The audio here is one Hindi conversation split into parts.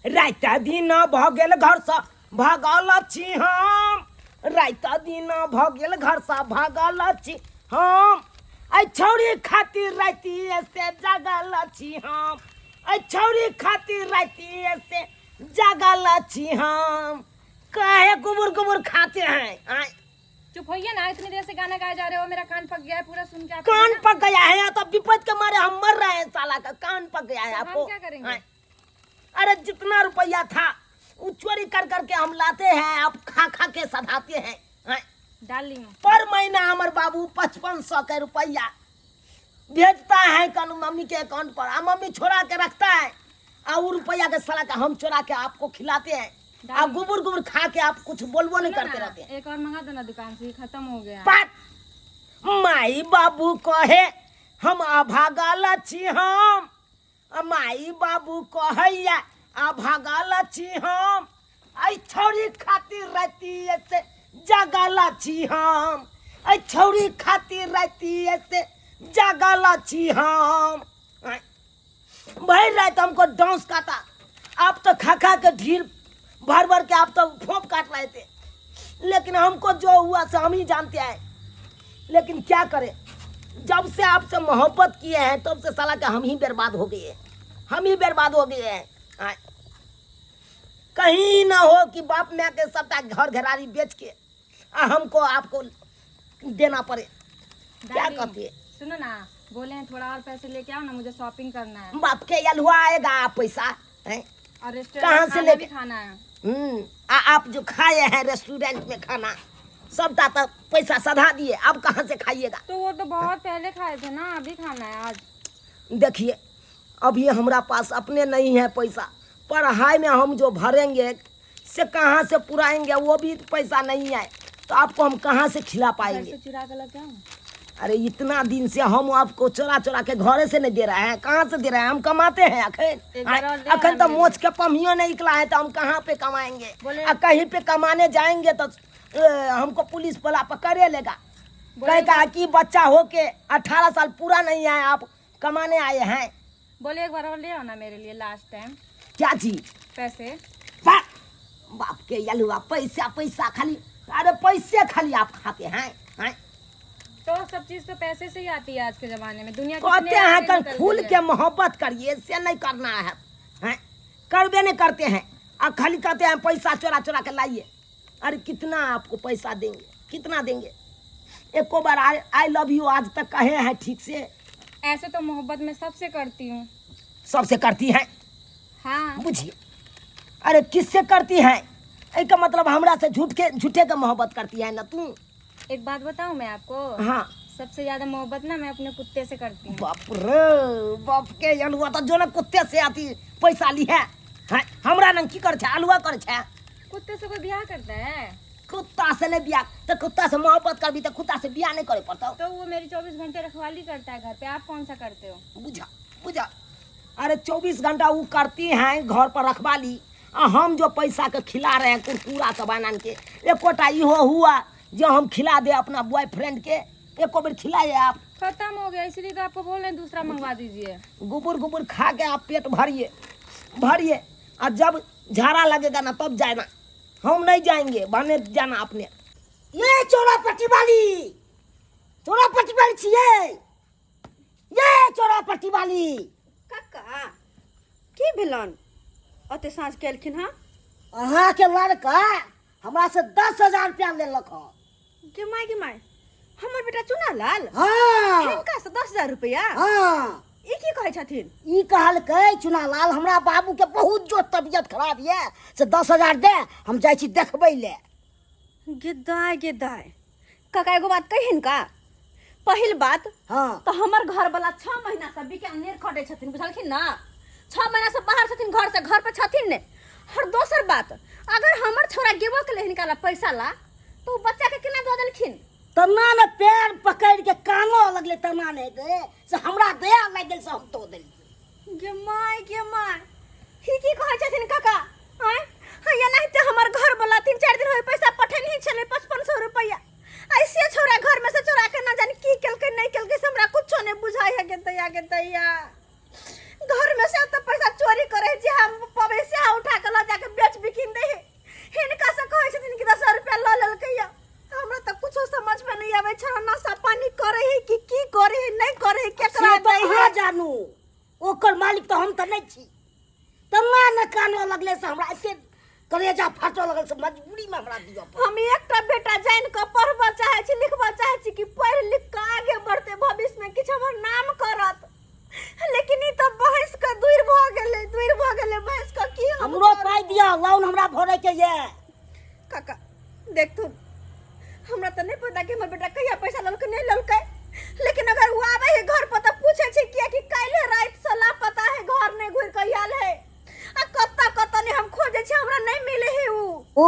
रात दिन भ गेल घर से भागल छी हम, रात दिन भ गेल घर से भागल छी हम, ऐ छौरी खातिर रातिए से जागल छी हम, ऐ छौरी खातिर रातिए से जागल छी हम। काहे गुबुर गुबुर खाते हैं? चुप होइए ना, इतनी देर से गाना गाए जा रहे हो, मेरा कान पक गया है पूरा सुन के। कान पक गया है तो विपद के मारे हम मर रहे हैं, साला का कान पक गया है आपको। हम क्या करेंगे? अरे जितना रुपया था वो चोरी कर करके हम लाते हैं, आप खा खा के सधाते हैं। डाल ली पर महीना हमारे बाबू 5500 के रुपया भेजता है कल मम्मी के अकाउंट पर, मम्मी छोड़ा के रखता है, और वो रुपया के साला का हम चोरा के आपको खिलाते हैं, आप गुबुर गुबुर खा के आप कुछ बोलबो नहीं करते रहते हैं। एक और मंगा दो ना दुकान से, खत्म हो गया। बात माई बाबू कहे हम अभागल छी हम, माई बाबू कहैया अभागल छी हम, ऐ छौरी खातिर रातिए से जागल छी हम, ऐ छौरी खातिर रातिए से जागल छी हम। भाई रात हमको डांस काटा, आप तो खा खा के ढीर भर भर के आप तो फोप काट रहे थे, लेकिन हमको जो हुआ से हम ही जानते हैं। लेकिन क्या करें, जब से आपसे मोहब्बत किए हैं तब से साला का हम ही बर्बाद हो गए, हम ही बर्बाद हो गए हैं। कहीं ना हो कि बाप माँ के सबका घर घरारी बेच के हमको आपको देना पड़े। क्या करती है? सुनो ना, बोले हैं थोड़ा और पैसे लेके आओ ना, मुझे शॉपिंग करना है। बाप के यलुआ आएगा पैसा है? और कहाँ रेस्टोरेंट से खाना भी खाना है। आप जो खाए हैं रेस्टोरेंट में खाना सबका तो पैसा सधा दिए, अब कहाँ से खाइएगा? तो वो तो बहुत पहले खाए थे ना, अभी खाना है आज। देखिए अभी हमारा पास अपने नहीं है पैसा, पढ़ाई में हम जो भरेंगे से कहाँ से पुराएंगे, वो भी पैसा नहीं है, तो आपको हम कहाँ से खिला पाएंगे? चुरा कर लेके आओ। अरे इतना दिन से हम आपको चोरा चोरा के घरे से नहीं दे रहे हैं, कहाँ से दे रहे हैं? हम कमाते हैं अखन तो मोच के पमियो नहीं निकला है, तो हम कहाँ पे कमाएंगे? कहीं पे कमाने जाएंगे तो हमको पुलिस वाला पकड़े लेगा, कहेगा कि बच्चा हो के 18 साल पूरा नहीं है, आप कमाने आए हैं। बोले एक बार और ले आओ ना मेरे लिए लास्ट टाइम। क्या चीज? पैसे। बाप के यलुआ पैसा पैसा खाली, अरे पैसे खाली आप खाते हैं। तो सब चीज तो पैसे से ही आती है आज के जमाने में। दुनिया कहते हैं कल खुल के मोहब्बत करिए, से नहीं करना है, करबे नहीं करते हैं, और खाली कहते हैं पैसा चोरा चोरा के लाइए। अरे कितना आपको पैसा देंगे, कितना देंगे? एको बार आई लव यू आज तक कहे हैं ठीक से? ऐसे तो मोहब्बत में सबसे करती हूँ। सबसे करती है? हाँ बुझिए, अरे किससे करती है? एक मतलब हमरा से झूठे के मोहब्बत करती है ना तू? एक बात बताऊं मैं आपको? हाँ। सबसे ज्यादा मोहब्बत ना मैं अपने कुत्ते से करती हूँ। बाप रे बाप के अलुआ तो जो ना कुत्ते से आती पैसा ली है, हमरा न की कर छे? अलुआ कर छे? कुत्ते से कोई ब्याह करता है? कुत्ता से नहीं ब्याह, तो कुत्ता से मोहब्बत करबी तो कुत्ता से ब्याह नहीं करे पड़ता? तो वो मेरी 24 घंटे रखवाली करता है घर पे, आप कौन सा करते हो? बुझा बुझा, अरे 24 घंटा वो करती हैं घर पर रखवाली, और हम जो पैसा के खिला रहे हैं कुरकुरा सब आनन के, एकोटा इहो हुआ जो हम खिला दे अपना बॉयफ्रेंड के, एको बार खिलाए आप? खत्म हो गया, इसलिए तो आपको बोल रहे हैं दूसरा मंगवा दीजिए। गुबुर गुबुर खा के आप पेट भरिए भरिए, और जब झाड़ा लगेगा ना तब जाना, हम नहीं जाएंगे, बने जाना अपने। ये चोरापट्टी वाली, चोरापट्टी वाली छिए, ये चोरापट्टी वाली। काका की भेलन अते साँझ केलखिन? हाँ अहाँ के लड़का हमरा से 10,000 रुपया लेलक ह। गे माय हमर बेटा चुना लाल? हाँ। हिनका से 10,000 रुपया? हाँ। ई की कहै छथिन? ई कहलकै चुना लाल हमरा बाबू के बहुत जो तबियत खराब ये से 10,000 दे, हम जाय छी देखबै ले। गेदाय काका एगो बात कहिन का? पहिल बात हाँ तो हमर घर वाला 6 महीना से बीकानेर खटे छथिन, बुझलखिन ना? 6 महीना से बाहर छथिन, घर से घर पे छथिन ने। और दोसर बात, अगर हमर छोरा गेबो के ले हिनका पैसा ला तो बच्चा के केना दो देलखिन? तना ने पैर पकड़ के कानो लगले, तना ने गए से हमरा दया लग गेल से हम तो देली। गे माय ही की कहै छथिन काका? आय या नहीं तो हमर घर वाला 3-4 दिन होय पैसा पठेन ही छले 5500 रुपया, ऐसे छोरा घर में से चोरा के ना जाने की केलकै नहीं केलकै, हमरा कुछो नहीं बुझाय है। के दैया घर में से तो पैसा चोरी करे जे हम पवे से उठा कानवा लगले से हमरा ऐसे कलेजा फाटो लगल से मजबूरी में हमरा दियो पड़ल। हम एकटा बेटा जान के पढ़बा चाहे छी लिखबा चाहे छी कि पढ़ लिख के आगे बढ़ते भविष्य में किछ हमर नाम करत, लेकिन ई तो भैंस के दूर भ गेले भैंस के की हमरो पाई दिया लोन हमरा भरे के ये। काका देख तू, हमरा तो नहीं पता कि हमर बेटा कहिया पैसा ललके नहीं ललके, लेकिन अगर वो आवे है घर पर तो पूछे छै किया कि काल्हे रात से लापता है, घर नहीं घुर के आयल है आ कत्ता ने हम खोजे छी हमरा नहीं मिले है उ। ओ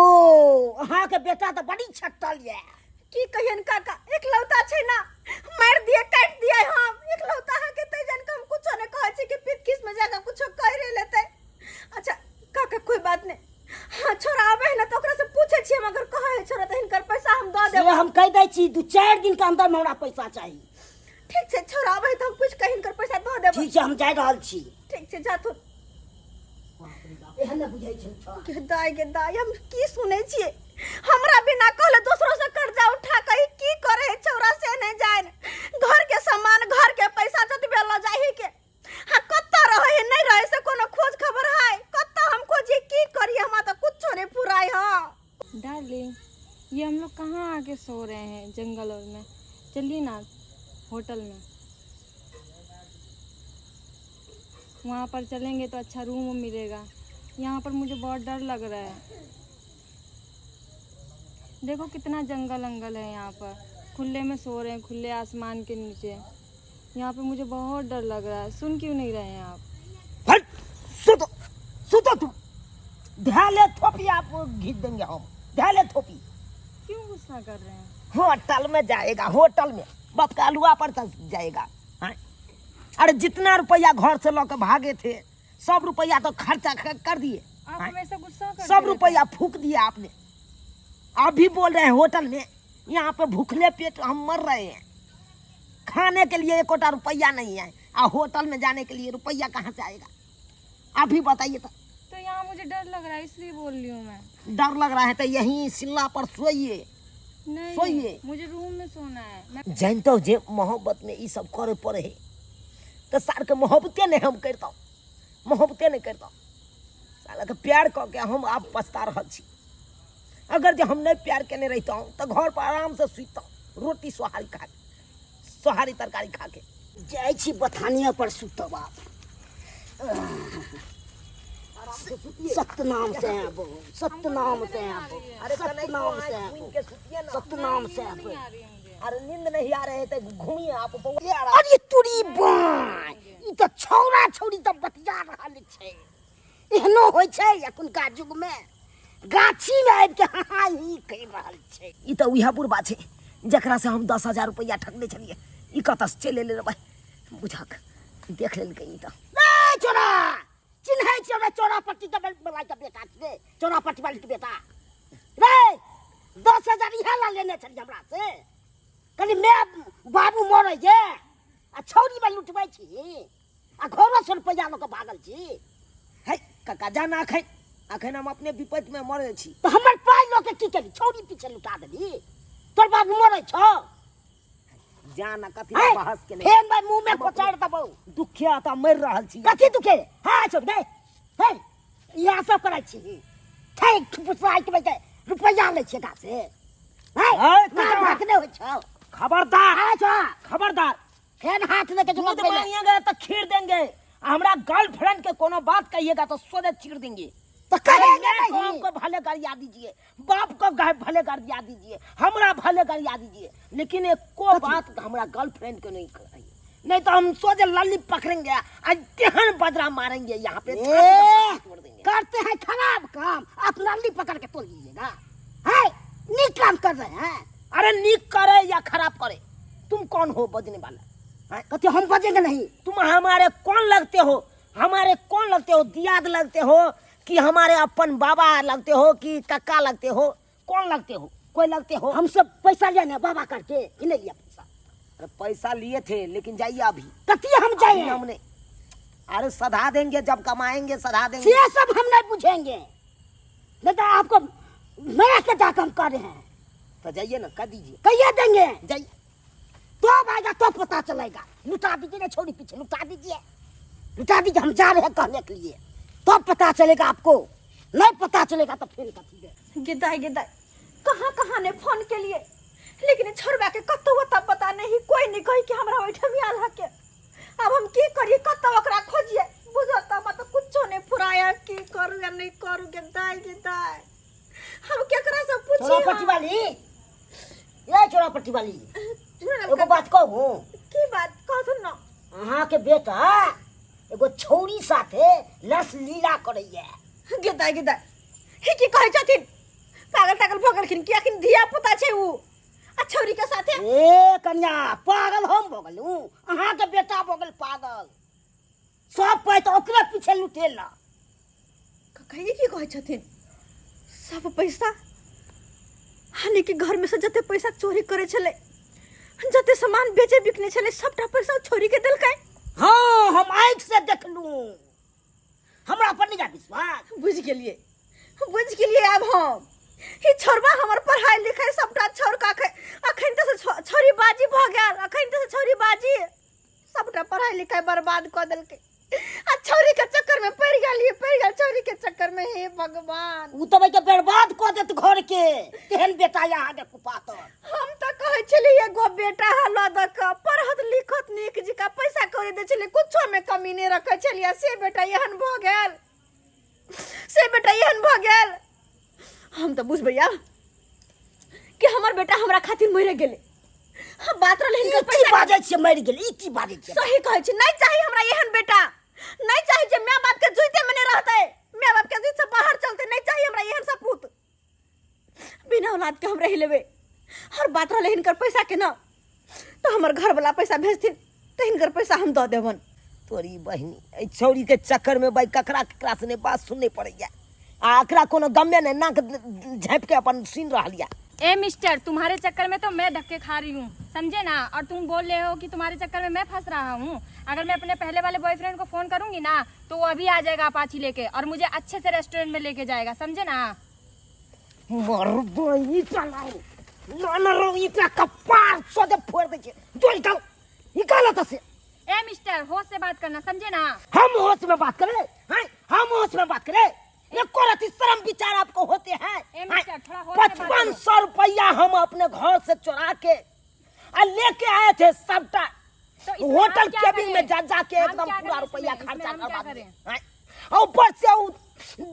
अहाँ के बेटा तो बड़ी छट्टल ये। की कहियन काका, एकलौता छै ना, मार दिए काट दिए हम एकलौता है के तै जन के हम कुछो ने कहै छी कि पीत किस में जाके कुछो कह रे लेते। अच्छा काका कोई बात नहीं, हां छोरा आवे है ना तो ओकरा से पूछे छी, हम अगर कहे है छोरा तो हिनकर पैसा हम द देब। हम कह दै छी 2-4 दिन के अंदर में हमरा पैसा चाहिए। ठीक छै छोरा आवे तो हम पूछ के हिनकर पैसा द देब। ठीक छै हम जा रहल छी। ठीक छै जा तू। एहन न बुझै छै छोरा। के दाई हम की सुनै छियै, हमरा बिना कहले दोसरो से कर्जा उठा के की करे है छोरा से नहीं जान, घर के सामान घर के पैसा जतबे ल जाही के हां कत्ता रहे है नहीं रहे से कोनो खोज खबर है, कत्ता हम खोजी की करी, हम तो कुछ नहीं पुराई। हां डार्लिंग, ये हम लोग कहाँ आके सो रहे हैं जंगल और में, चलिए ना होटल में, वहाँ पर चलेंगे तो अच्छा रूम मिलेगा। यहाँ पर मुझे बहुत डर लग रहा है, देखो कितना जंगल अंगल है यहाँ पर, खुले में सो रहे हैं खुले आसमान के नीचे, यहाँ पे मुझे बहुत डर लग रहा है। सुन क्यों नहीं रहे हैं आप? हट सुतो तू, ध्याले थोपी आप घीच देंगे हम, ध्याले थोपी। क्यों गुस्सा कर रहे हैं? होटल में जाएगा, होटल में बाप का अलुआ पर जाएगा। हाँ? अरे जितना रुपया घर से लेकर भागे थे सब रुपया तो खर्चा कर दिए। आप हाँ? हमेशा गुस्सा करते सब रुपया फूक दिया आपने। आप भी बोल रहे हैं होटल में, यहाँ पे भूखले पेट हम मर रहे हैं, खाने के लिए 1 रुपया नहीं है, और होटल में जाने के लिए रुपया कहाँ से आएगा? आप ही बताइए तो यहाँ मुझे डर लग रहा है इसलिए बोल रही हूँ मैं। डर लग रहा है तो यहीं सिल्ला पर सोइए। नहीं सोइए। मुझे रूम में सोना है। मैं जानते हो जे मोहब्बत में ये सब करे पड़े है, तो सार के मोहब्बते नहीं हम करता, मोहब्बते नहीं करता, साला के प्यार करके हम आप पछता रहल छी। अगर जो हम नहीं प्यार करने रहता हूँ तो घर पर आराम से सुता हूँ, रोटी सोहारी खा के, सोहारी तरकारी खा के जाए छी बथानिया पर सुतब। आप सतनाम से हैं वो, सतनाम से हैं वो, सतनाम से हैं वो, सतनाम से हैं वो। अरे नींद नहीं आ रहे थे, घूमिए आप। अरे तुरी बाय, ई तो छौरा छौरी तो बतिया रहल छै, एहनो होय छै एखुनका युग में, गाछी में आबि के हां ही कहि रहल छै। ई तो उहा बुढ़बा छै जकरा से हम 10,000 रुपया ठगले छलिए, ई कतऽ से चलि एलै रे भाई, बुझक देख लेलकै ई तो। ए छोरा चिन्है छै चोरापट्टी के बलाई के बेटा छै, चोरापट्टी वाली के बेटा रे, 10,000 इहा ला लेने छलिए हमरा से, कनी मैं बाबू मरे जे आ छौरी में लुटबै छी आ घरो से रुपया ल के भागल छी। है काका जाना अखन हम अपने विपत्ति में मरे छी, तो हमर पाई ल के की करी, छौरी पीछे लुटा देली, तोर बाबू मरे छ जाना कथी बहस के नहीं, फेन भाई मुंह में पचाड़ दबौ, दुखिया त मर रहल छी। कथी दुखे? हां छोड़ दे, हे यहां सब करै छी, ठीक ठुपसाई के बैठे रुपया ले छै गा से, है बात नहीं होय छ। खबरदार खबरदार, फेन हाथ लेके जो दूध मांगिएगा तो खीर देंगे, हमरा गर्लफ्रेंड के कोनो बात कहिएगा तो सोझे चीर देंगे। तो कहेंगे नहीं, हमको भले गरिया दीजिए, बाप को भले गरिया दीजिए, हमरा भले गरिया दीजिए, लेकिन एक को बात हमरा गर्लफ्रेंड को नहीं कहिए, नहीं तो हम सोझे लल्ली पकड़ेंगे आज तेहन बजरा मारेंगे यहाँ पे, छोड़ देंगे। करते हैं खराब काम, आप लल्ली पकड़ के तोड़ लीजिएगा, है नीक काम कर रहे हैं। अरे नीक करे या खराब करे, तुम कौन हो बजने वाला? कहते हम बजेंगे नहीं, तुम हमारे कौन लगते हो, हमारे कौन लगते हो, दियाद लगते हो कि हमारे अपन बाबा लगते हो कि काका लगते हो, कौन लगते हो? कोई लगते हो? हम सब पैसा लेने बाबा करके ही नहीं लिया पैसा। अरे पैसा लिए थे लेकिन जाइए अभी, कती हम जाइए हमने, अरे सधा देंगे जब कमाएंगे सधा देंगे, ये सब हम नहीं पूछेंगे, नहीं तो आपको मैं के जाकर हम कर रहे हैं, तो जाइए ना कर दीजिए, कहिए देंगे, जाइए तो आएगा तो पता चलेगा। लुटा दीजिए ना, छोड़ी पीछे लुटा दीजिए, हम जा रहे हैं कहने के लिए, तब पता चलेगा आपको, नहीं पता चलेगा तो फिर कथी है। गिदाई गिदाई कहाँ कहाँ ने फोन के लिए, लेकिन छोड़बा के कतो तब पता नहीं, कोई नहीं कही कि हमरा ओइठा भी आल हके। अब हम की करिए, कतो ओकरा खोजिए, बुझो त मत कुछो नहीं फुराया, की करू या नहीं करू। गिदाई गिदाई हम केकरा से पूछी? चोरापट्टी वाली, ये चोरापट्टी वाली, एगो बात कहूं। की बात कहू न? अहाँ के बेटा एगो छौरी साथे लस लीला करैया। गिदाई गिदाई ही की कहै छथिन? पागल टागल भगलखिन कि अखिन धिया पुता छै उ आ छौरी के साथे? ए कन्या, पागल हम भ गेलू, अहाँ के बेटा भ गेल पागल। सब पैसा ओकरे पीछे लुटेला। कहिए की कहै छथिन? सब पैसा हानि के घर में से जते पैसा चोरी करे छले, जते सामान बेचे बिकने छले, सबटा पैसा छोरी के देलकै। हाँ, हम आँख से देखलू, हमरा पर नहीं विश्वास। बुझ गेलिए अब हम ही छोरबा हमर पढ़ाई लिखाई सबटा छोड़ का अखन त छोरी बाजी भ गेल, अखन त छोरी बाजी सबटा पढ़ाई लिखाई बर्बाद क देलकै आ छोरी के चक्कर में पड़ गेल छोरी के चक्कर में। हे भगवान, उ तो के बर्बाद क देत घर के। तेहन बेटा यहाँ के कुपातर। हम त कहै छली एगो बेटा हल्ला द के पढ़त लिखत नीक जिका पैसा कौड़ी दे छली, कुछो में कमी नहीं रखै छलिया। से बेटा एहन भ गेल, हम तो बुझबैया कि हमर बेटा हमरा खातिर मरि गेले। हम बात रहले इनका पैसा बाजे छे मरि गेल, ई की बाजे छे? सही कहै छी, नहीं चाहिए हमरा एहन बेटा, नहीं चाहिए जे माय बाप के जुइते में नहीं रहते, माय बाप के जुइत से बाहर चलते। नहीं चाहिए हमरा एहन सपूत, बिना औलाद के हम रह लेबे। हर बात रहले इनकर पैसा के न, तो हमर घर वाला पैसा भेजथिन तो इनकर पैसा हम द देबन। तोरी बहिनी ए छौरी के चक्कर में भाई ककरा से ने बात सुनने पड़ैया। आ एकरा कोनो गमे ने नाक झाँप के अपन सुन रहलिया। ए मिस्टर, तुम्हारे चक्कर में तो मैं धक्के खा रही हूँ, समझे ना? और तुम बोल रहे हो कि तुम्हारे चक्कर में मैं फंस रहा हूँ। अगर मैं अपने पहले वाले बॉयफ्रेंड को फोन करूंगी ना तो वो अभी आ जाएगा अपाची लेके और मुझे अच्छे से रेस्टोरेंट में लेके जाएगा, समझे ना? मरबई चलाओ ना रो, इतना कपार सोदे फोड़ दे। जो निकाल त से। ए मिस्टर, होश से बात करना, समझे ना? हम होश में बात करें हैं? हम होश में बात करें? ये कोरती शर्म विचार आपको होते हैं? ए मिस्टर, थोड़ा होश से बात करो। 5500 रुपया हम अपने घर से चुरा के लेके आए थे सबटा। तो इसमें होटल हम क्या केबिन करें? में जा के हम एकदम क्या पूरा करें रुपया इसमें? खर्चा हम क्या करवा करें? दिए हैं? और ऊपर से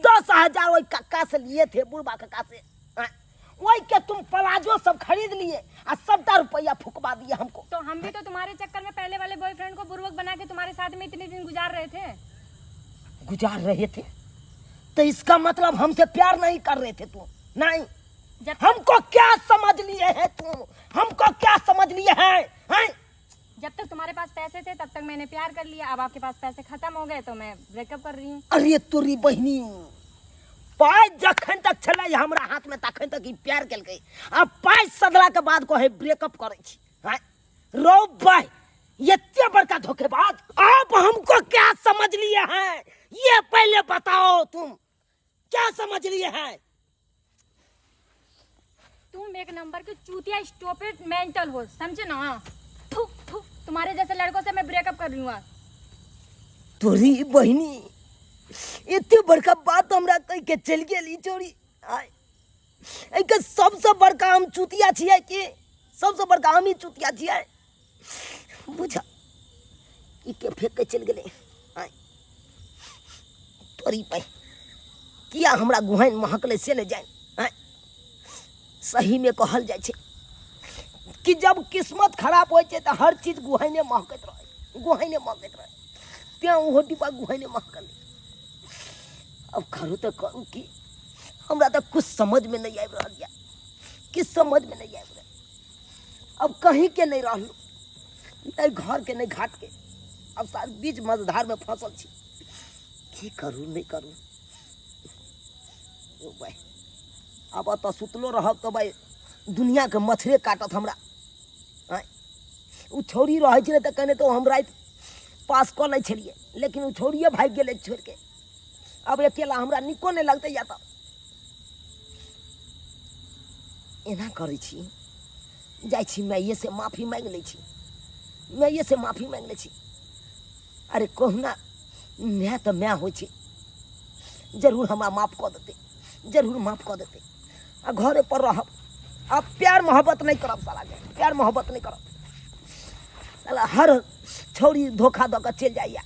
10,000 वही कक्का से लिए थे, बुढ़बा कक्का से। हैं? वही के तुम प्लाजो सब खरीद लिए और सबटा रुपया फुकवा दिए हमको। तो हम भी तो तुम्हारे चक्कर में पहले वाले बॉयफ्रेंड को बुर्बक बना के तुम्हारे साथ में इतने दिन गुजार रहे थे। गुजार रहे थे तो इसका मतलब हमसे प्यार नहीं कर रहे थे तुम? नहीं, हमको क्या समझ लिए है तुम? हमको क्या समझ लिए हैं? हैं? जब तक तुम्हारे पास पैसे थे तब तक मैंने प्यार कर लिया, अब आपके पास पैसे खत्म हो गए तो मैं ब्रेकअप कर रही हूँ। अरे तोरी बहिनी, पाई जखन तक चले हमरा हाथ में तखन तक ही प्यार कल गई। अब पाई सदला के बाद को है ब्रेकअप करे छी। हैं? रो भाई, ये इतने बड़का धोखेबाज। आप हमको क्या समझ लिए हैं ये पहले बताओ, तुम क्या समझ लिए हैं? तुम एक नंबर की चूतिया स्टूपिड मेंटल हो, समझे ना? थू, थू, तुम्हारे जैसे लड़कों से मैं ब्रेकअप कर रही हूँ। तोरी बहिनी इतने बड़का बात हमरा कह के चल गेली चोरी। एक सबसे बड़का हम चुतिया छियै कि सबसे बड़का हम ही चुतिया छियै? बुझा ई के फेंक के चल गेले। तोरी पे किया हमरा गुहाइन महकले से न जाए। सही में कहल जाय छै कि जब किस्मत खराब होय छै तो हर चीज गुहाइने महकत रहे। त्या ओहो डिब्बा गुहाइने महकल। अब करू तो करू कि हमरा तो कुछ समझ में नहीं आबि रहल। किस समझ में नहीं आबि रहल। अब कहीं के नहीं रहलू, नहीं घर के नहीं घाट के, अब सार बीच मझधार में फंसल छी। की करू नहीं करू? ओ भाई, अब तो सुतलो रहब तो भाई दुनिया के मछरे काटत हमरा। उ छौरी रहे छे तो कहने तो हम रात पास कर ले छलिए, लेकिन उ छौरिए भाग गेले छोड़ के। अब अकेला हमरा निको नहीं लगते। या तो एना करै छी, जाय छी माइए से माफी मांग ले छी, माइए से माफी मांग ले छी। अरे कहना मैं तो मैं हो छी, जरूर हमरा माफ कऽ देते, जरूर माफ कऽ देते। आ घरे पर रहब, अब प्यार मोहब्बत नहीं करब साला के, प्यार मोहब्बत नहीं करब। साला हर छौरी धोखा दऽ के चल जाइया,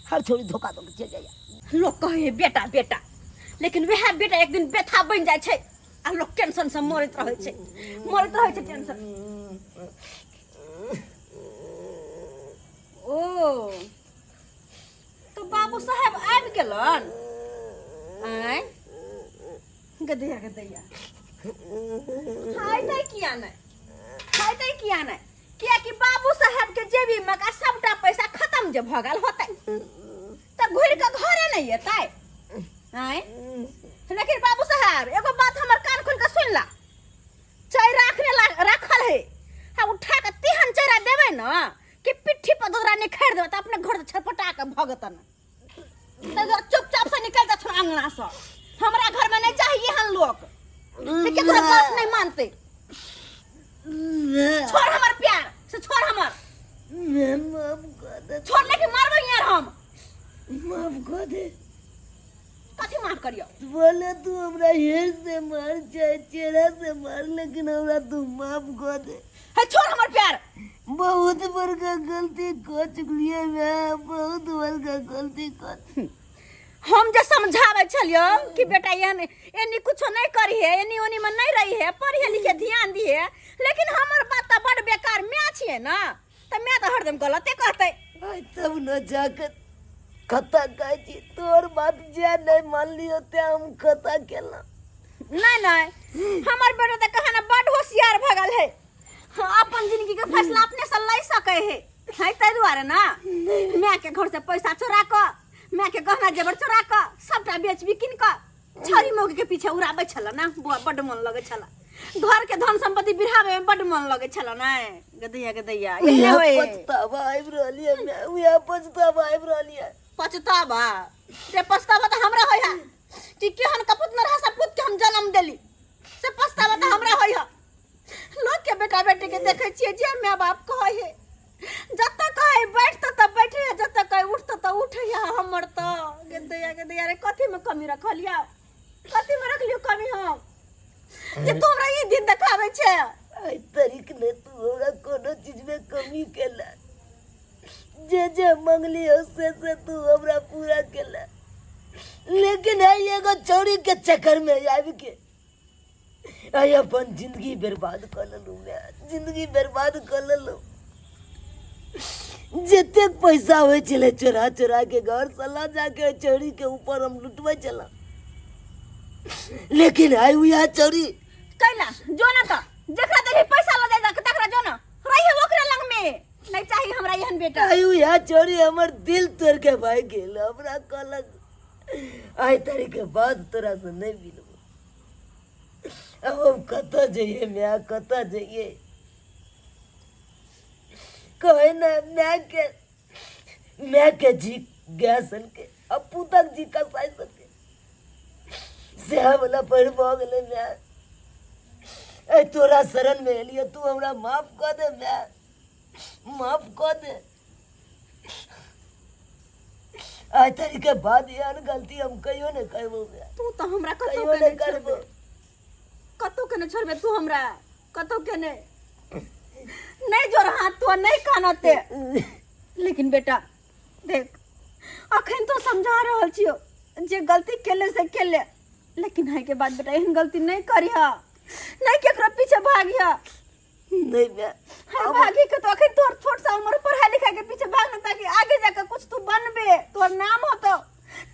हर छौरी धोखा दऽ के चल जाइया। लोग कहे बेटा बेटा, लेकिन वह बेटा एक दिन बेथा बन जाए छे आ लोग टेंशन से मरत रहे छे, मरत रहे छे टेंशन। ओ तो बाबू साहब आबि गेलन। आय गदैया गदैया हाय नहीं किया नहीं, हाय नहीं किया नहीं, किया कि बाबू साहब के जेबी में का सबटा पैसा खत्म जे भ गेल होते त घुर के घरे नहीं एतै। आय लेकिन बाबू साहब एगो बात हमर कान खोल के सुन ला, चाय रखल है, हम उठा के तिहन चेहरा देवे ना कि पिट्ठी पर दोरा निखार देवे त अपने घर से छटपटा के भगतन। त चुपचाप से निकल जा छोड़ अंगना से, हमरा घर में नहीं चाहिए हम लोग, ठीक है? तोरा बात नहीं मानते, छोड़ हमर प्यार से, छोड़ हमर, माफ कर दे, छोड़ लेके मारबो यार हम। माफ कर दे। कथी माफ करियो? बोले तू हमरा हेर से मार, चाहे चेहरा से मार, लेकिन हमरा तू माफ कर दे। है छोड़ हमर प्यार। बहुत बड़का गलती कर चुकलिए मैं, बहुत बड़का गलती कर। हम जे समझावे छलियो कि बेटा एनी कुछ नहीं करी है, एनी ओनी में नहीं रही है, पढ़े लिखे ध्यान दी है, लेकिन हमर बात तो बड़ बेकार मैं छिए ना, त मैं तो हरदम गलते कहते। आई तब न जाकर खता कह छी, तोर बात जे नहीं मान लियो ते हम खता केला। नहीं नहीं, हमर बेटा तो कहना बड़ होशियार भगल है, हाँ, अपन जिंदगी के फैसला अपने से ले सके है, तै दुआरे ना मैं के घर से पैसा चोरा क, मैं के गहना जेवर चोरा क, सबटा बेच बिकिन क छरी मौगी के पीछे उड़ाबे छला ना, बड़ मन लगे छला, घर के धन संपत्ति बिरहावे में बड़ मन लगे छला ना। गदैया गदैया ये होए पछतावा आइब रहली है, मैं उया पछतावा आइब रहली है। पछतावा रे, पछतावा तो हमरा होय है कि केहन कपूत न रहा सपूत के हम जन्म देली, से पछतावा तो हमरा होय है। लोग के बेटा बेटी के देखे छिए जे माँ बाप कहे है, जब तक कहे बैठ तो बैठे है, जब तक कहे उठ तो उठे है। हमर तो गदैया रे कथी में कमी रखलिया, कथी में रखलियो कमी हम जे तोरा ई दिन देखावे छे। आई तरीक ने तू हमरा कोनो चीज में कमी केला, जे मंगली उससे से तू हमरा पूरा केला, लेकिन आई एगो चोरी के चक्कर में आबि के आई अपन जिंदगी बर्बाद कर लेलू, मैं जिंदगी बर्बाद कर लेलू। जते पैसा होय चले चोरा चोरा के घर सला जाके चोरी के ऊपर हम लुटवे चला, लेकिन आई हुआ चोरी कैला जो ना तो जकरा देही पैसा ल दे तकरा जो ना रही ओकरे लंग में नहीं चाहिए हमरा एहन बेटा। आई हुआ चोरी हमर दिल तोड़ के भाग गेल, हमरा कहलक आई तारी के बाद तोरा से नहीं मिलबो। अब हम कतऽ जाइए, मैं कतऽ जाइए, कहे ना मैं के जी गैस के अब पुतक जी का साई सके से वाला पर भ गेले। मैं ए तोरा शरण में एलिए, तू हमरा माफ कर दे, मैं माफ कर दे। आज तारी के बाद यार गलती हम कहियो नहीं करबो, तू तो हमरा कतो कहियो के नहीं नहीं करबो, छोड़बे, कतो के नहीं छोड़बे तू हमरा, कतो के नहीं जो रहा तो नहीं कानते। लेकिन बेटा देख अखन तो समझा रहल छियो जे गलती केले से केले, लेकिन है के बाद बेटा एहन गलती नहीं करिया, नहीं केकरो पीछे भागिया। नहीं मैं हर भागी के तो अखन तोर छोट सा उम्र पढ़ाई लिखाई के पीछे भागना, ताकि आगे जाकर कुछ तू बनबे, तोर नाम होतो,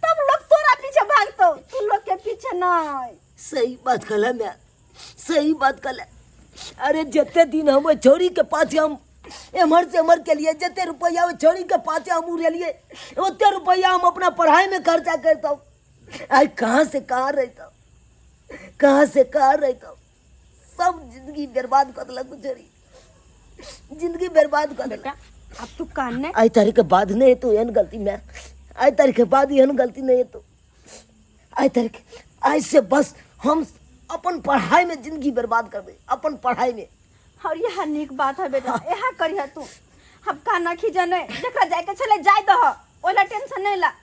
तब लोग तोरा पीछे भागतो, तू लोग के पीछे नहीं। सही बात कहला, मैं सही बात कहला। अरे जते दिन हम छोरी के पाछे हम एमहर से एमहर के लिए जते रुपया छोरी के पाछे हम उड़ेलिए, ओते रुपया हम अपना पढ़ाई में खर्चा करता हूँ। आज कहाँ से कहाँ रहता हूँ, कहाँ से कहाँ रहता हूँ, सब जिंदगी बर्बाद कर दिला छोरी, जिंदगी बर्बाद कर दिला। अब तू कानने आज तारीख के बाद नहीं है तो एहन गलती, मैं आज तारीख के बाद एहन गलती नहीं है तो आज तारीख आज से बस हम अपन पढ़ाई में जिंदगी बर्बाद कर दे, अपन पढ़ाई में। और यह नीक बात है बेटा, यह करिया तू, हम काना खी जने जकरा जाए के चले जाय दह, ओला टेंशन नहीं ला।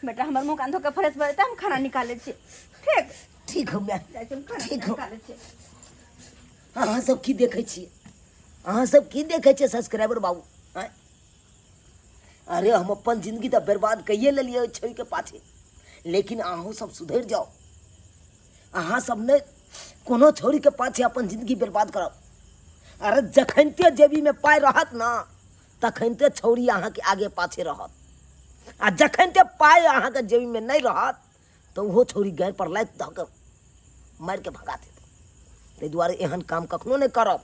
बेटा हमर मुंह कान धो के फ्रेश भरते हम खाना निकाले छी। ठीक ठीक हो मैं जाइ छी हम खाना ठीक हो। निकाले छी। अहाँ सब की देखै छियै, अहाँ सब की देखै छियै सब्सक्राइबर बाबू आँय? अरे हम अपन जिंदगी तो बर्बाद कइए लेलियै ओइ छोरी के पाछे, लेकिन अहूँ सब सुधरि जाओ। अहाँ सब ने कोनो छोरी के पाछे अपन जिंदगी बर्बाद करब। अरे जखनते जेबी में पाइ रहत ना तखनते छौरी अहाँ के आगे पाछे रहत, आ जखनते पाइ अहाँ के जेबी में नहीं रहत तो वो छौरी गैर पर लाइत दऽ के मारि के भगा देत। ताहि दुआरे एहन काम कखनो नहीं करब,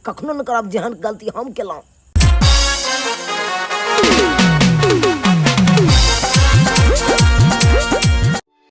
कखनो नहीं करब जेहन गलती हम केलहुँ।